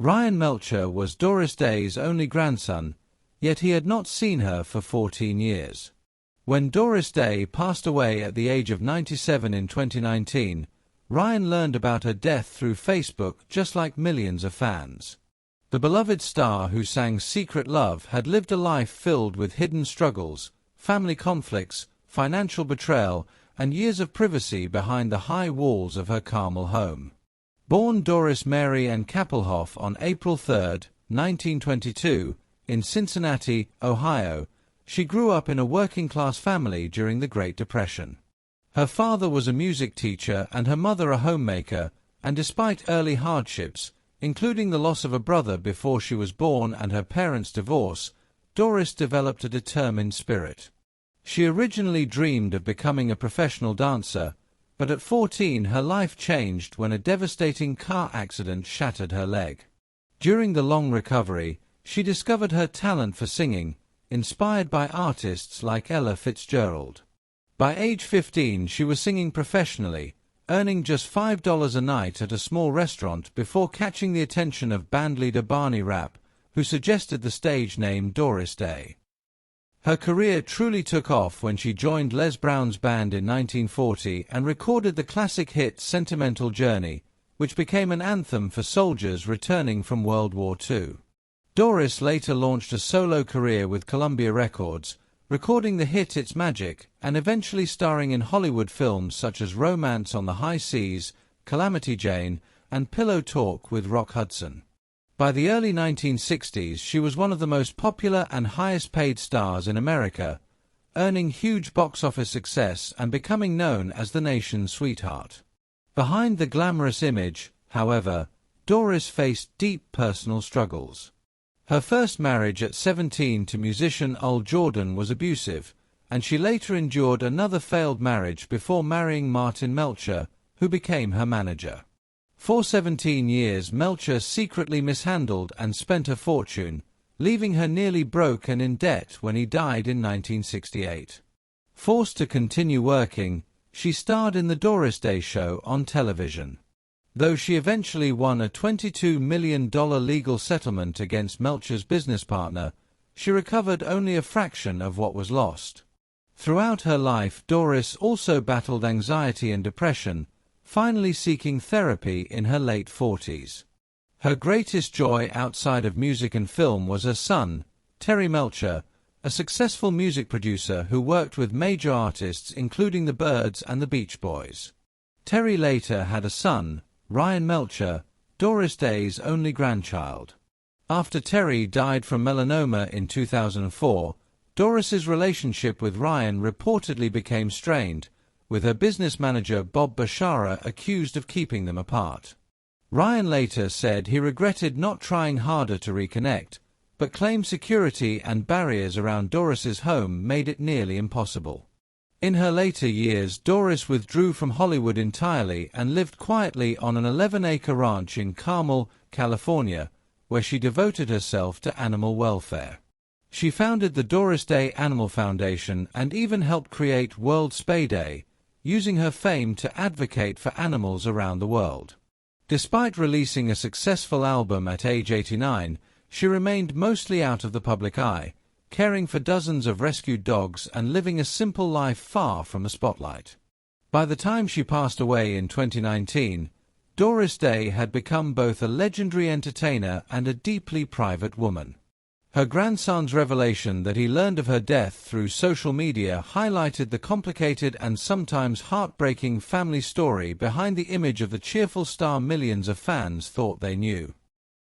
Ryan Melcher was Doris Day's only grandson, yet he had not seen her for 14 years. When Doris Day passed away at the age of 97 in 2019, Ryan learned about her death through Facebook just like millions of fans. The beloved star who sang Secret Love had lived a life filled with hidden struggles, family conflicts, financial betrayal, and years of privacy behind the high walls of her Carmel home. Born Doris Mary Ann Kappelhoff on April 3, 1922, in Cincinnati, Ohio, she grew up in a working-class family during the Great Depression. Her father was a music teacher and her mother a homemaker, and despite early hardships, including the loss of a brother before she was born and her parents' divorce, Doris developed a determined spirit. She originally dreamed of becoming a professional dancer, but at 14 her life changed when a devastating car accident shattered her leg. During the long recovery, she discovered her talent for singing, inspired by artists like Ella Fitzgerald. By age 15 she was singing professionally, earning just $5 a night at a small restaurant before catching the attention of bandleader Barney Rapp, who suggested the stage name Doris Day. Her career truly took off when she joined Les Brown's band in 1940 and recorded the classic hit Sentimental Journey, which became an anthem for soldiers returning from World War II. Doris later launched a solo career with Columbia Records, recording the hit It's Magic, and eventually starring in Hollywood films such as Romance on the High Seas, Calamity Jane, and Pillow Talk with Rock Hudson. By the early 1960s, she was one of the most popular and highest-paid stars in America, earning huge box office success and becoming known as the nation's sweetheart. Behind the glamorous image, however, Doris faced deep personal struggles. Her first marriage at 17 to musician Ul Jordan was abusive, and she later endured another failed marriage before marrying Martin Melcher, who became her manager. For 17 years, Melcher secretly mishandled and spent a fortune, leaving her nearly broke and in debt when he died in 1968. Forced to continue working, she starred in the Doris Day Show on television. Though she eventually won a $22 million legal settlement against Melcher's business partner, she recovered only a fraction of what was lost. Throughout her life, Doris also battled anxiety and depression, finally seeking therapy in her late 40s. Her greatest joy outside of music and film was her son, Terry Melcher, a successful music producer who worked with major artists including the Byrds and the Beach Boys. Terry later had a son, Ryan Melcher, Doris Day's only grandchild. After Terry died from melanoma in 2004, Doris's relationship with Ryan reportedly became strained, with her business manager Bob Bashara accused of keeping them apart. Ryan later said he regretted not trying harder to reconnect, but claimed security and barriers around Doris's home made it nearly impossible. In her later years, Doris withdrew from Hollywood entirely and lived quietly on an 11-acre ranch in Carmel, California, where she devoted herself to animal welfare. She founded the Doris Day Animal Foundation and even helped create World Spay Day, using her fame to advocate for animals around the world. Despite releasing a successful album at age 89, she remained mostly out of the public eye, caring for dozens of rescued dogs and living a simple life far from the spotlight. By the time she passed away in 2019, Doris Day had become both a legendary entertainer and a deeply private woman. Her grandson's revelation that he learned of her death through social media highlighted the complicated and sometimes heartbreaking family story behind the image of the cheerful star millions of fans thought they knew.